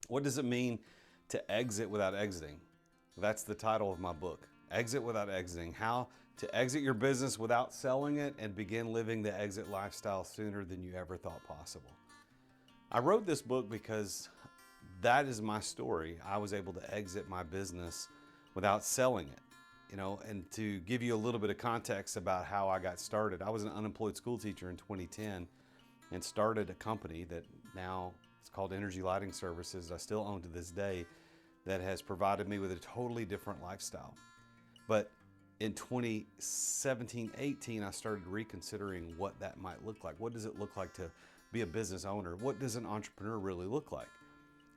What does it mean to exit without exiting? That's the title of my book, Exit Without Exiting, How to Exit Your Business Without Selling It and Begin Living the Exit Lifestyle Sooner Than You Ever Thought Possible. I wrote this book because that is my story. I was able to exit my business without selling it. And to give you a little bit of context about how I got started, I was an unemployed school teacher in 2010 and started a company that now it's called Energy Lighting Services. I still own to this day, that has provided me with a totally different lifestyle. But in 2017-18, I started reconsidering what that might look like. What does it look like to be a business owner? What does an entrepreneur really look like?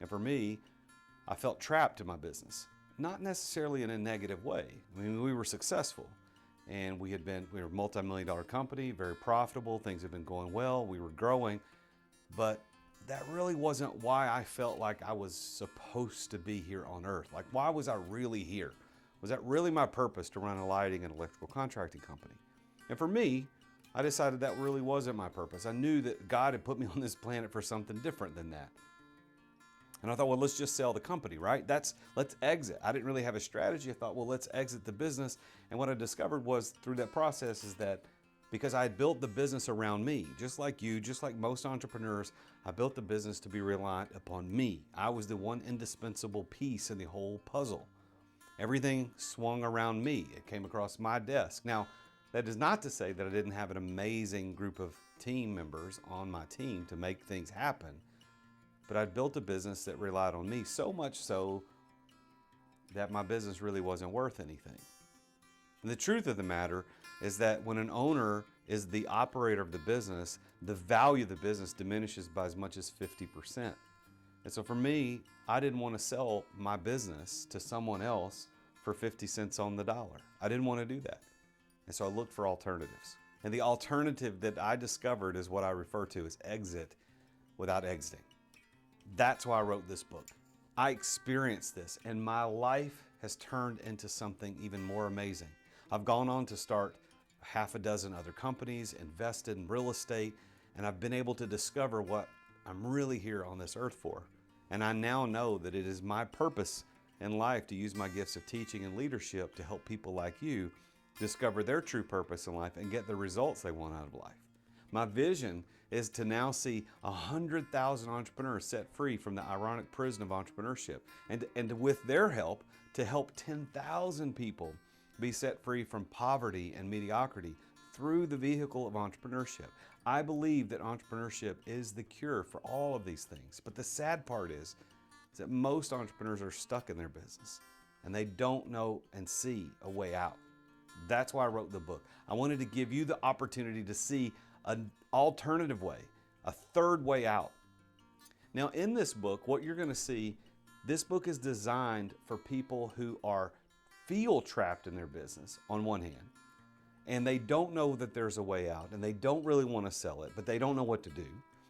And for me, I felt trapped in my business, not necessarily in a negative way. I mean, we were successful and we were a multi-million-dollar company, very profitable. Things have been going well. We were growing, but that really wasn't why I felt like I was supposed to be here on earth. Like, why was I really here? Was that really my purpose, to run a lighting and electrical contracting company? And for me, I decided that really wasn't my purpose. I knew that God had put me on this planet for something different than that. And I thought, well, let's just sell the company, right? Let's exit. I didn't really have a strategy. I thought, well, let's exit the business. And what I discovered was through that process is that because I had built the business around me, just like you, just like most entrepreneurs, I built the business to be reliant upon me. I was the one indispensable piece in the whole puzzle. Everything swung around me. It came across my desk. Now, that is not to say that I didn't have an amazing group of team members on my team to make things happen, but I'd built a business that relied on me, so much so that my business really wasn't worth anything. And the truth of the matter is that when an owner is the operator of the business, the value of the business diminishes by as much as 50%. And so for me, I didn't want to sell my business to someone else for 50 cents on the dollar. I didn't want to do that. And so I looked for alternatives. And the alternative that I discovered is what I refer to as exit without exiting. That's why I wrote this book. I experienced this, and my life has turned into something even more amazing. I've gone on to start half a dozen other companies, invested in real estate, and I've been able to discover what I'm really here on this earth for. And I now know that it is my purpose in life to use my gifts of teaching and leadership to help people like you discover their true purpose in life and get the results they want out of life. My vision is to now see 100,000 entrepreneurs set free from the ironic prison of entrepreneurship, and with their help, to help 10,000 people be set free from poverty and mediocrity through the vehicle of entrepreneurship. I believe that entrepreneurship is the cure for all of these things. But the sad part is that most entrepreneurs are stuck in their business and they don't know and see a way out. That's why I wrote the book. I wanted to give you the opportunity to see an alternative way, a third way out. Now, in this book, what you're going to see, this book is designed for people who feel trapped in their business on one hand, and they don't know that there's a way out, and they don't really want to sell it, but they don't know what to do.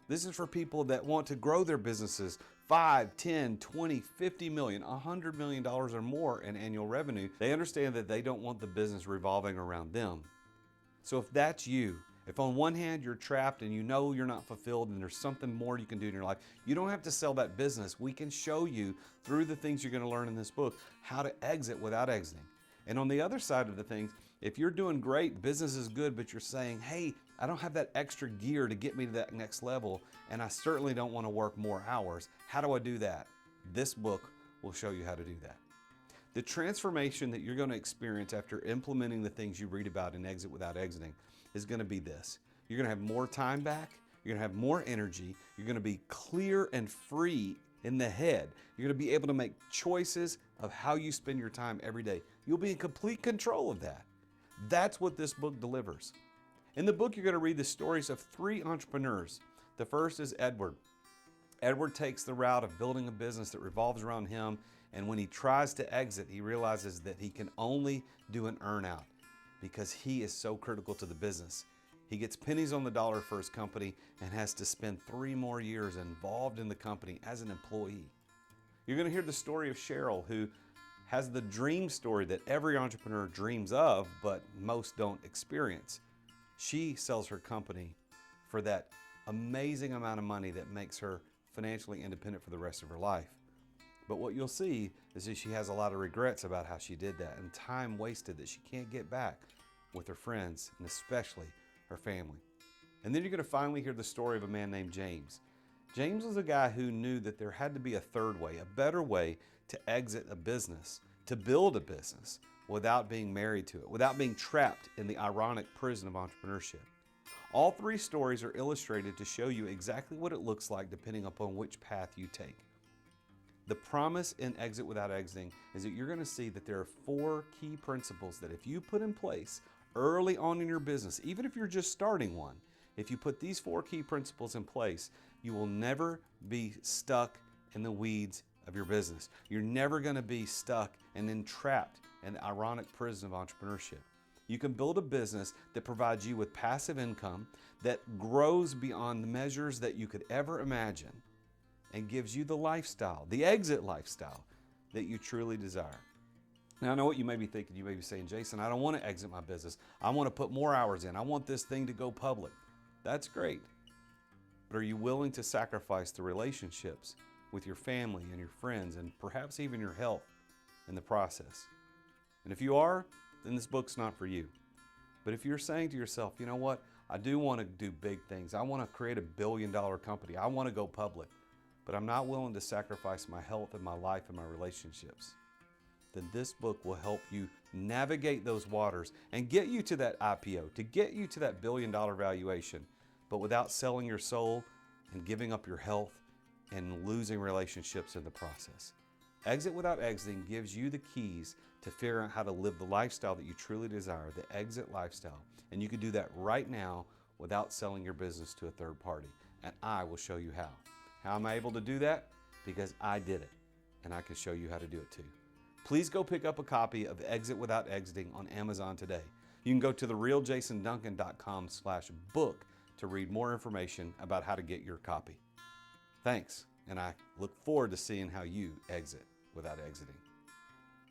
This is for people that want to grow their businesses 5, 10, 20, 50 million, $100 million or more in annual revenue. They understand that they don't want the business revolving around them. So if that's you, if on one hand you're trapped and you know you're not fulfilled and there's something more you can do in your life, you don't have to sell that business. We can show you through the things you're going to learn in this book how to exit without exiting. And on the other side of the things, if you're doing great, business is good, but you're saying, hey, I don't have that extra gear to get me to that next level, and I certainly don't want to work more hours. How do I do that? This book will show you how to do that. The transformation that you're going to experience after implementing the things you read about in Exit Without Exiting is going to be this. You're going to have more time back. You're going to have more energy. You're going to be clear and free in the head. You're going to be able to make choices of how you spend your time every day. You'll be in complete control of that. That's what this book delivers. In the book, you're going to read the stories of 3 entrepreneurs. The first is Edward. Edward takes the route of building a business that revolves around him, and when he tries to exit, he realizes that he can only do an earn out because he is so critical to the business. He gets pennies on the dollar for his company and has to spend 3 more years involved in the company as an employee. You're going to hear the story of Cheryl, who has the dream story that every entrepreneur dreams of, but most don't experience. She sells her company for that amazing amount of money that makes her financially independent for the rest of her life. But what you'll see is that she has a lot of regrets about how she did that and time wasted that she can't get back with her friends and especially her family. And then you're going to finally hear the story of a man named James. James was a guy who knew that there had to be a third way, a better way to exit a business, to build a business without being married to it, without being trapped in the ironic prison of entrepreneurship. All three stories are illustrated to show you exactly what it looks like depending upon which path you take. The promise in Exit Without Exiting is that you're going to see that there are 4 key principles that if you put in place early on in your business, even if you're just starting one, if you put these 4 key principles in place, you will never be stuck in the weeds of your business. You're never going to be stuck and entrapped in the ironic prison of entrepreneurship. You can build a business that provides you with passive income that grows beyond the measures that you could ever imagine and gives you the lifestyle, the exit lifestyle that you truly desire. Now, I know what you may be thinking. You may be saying, Jason, I don't want to exit my business. I want to put more hours in. I want this thing to go public. That's great. But are you willing to sacrifice the relationships with your family and your friends and perhaps even your health in the process? And if you are, then this book's not for you. But if you're saying to yourself, you know what, I do want to do big things. I want to create a billion-dollar company. I want to go public, but I'm not willing to sacrifice my health and my life and my relationships, then this book will help you navigate those waters and get you to that IPO, to get you to that billion-dollar valuation, but without selling your soul and giving up your health and losing relationships in the process. Exit Without Exiting gives you the keys to figure out how to live the lifestyle that you truly desire, the exit lifestyle. And you can do that right now without selling your business to a third party. And I will show you how. How am I able to do that? Because I did it, and I can show you how to do it too. Please go pick up a copy of Exit Without Exiting on Amazon today. You can go to therealjasonduncan.com/book to read more information about how to get your copy. Thanks, and I look forward to seeing how you exit without exiting.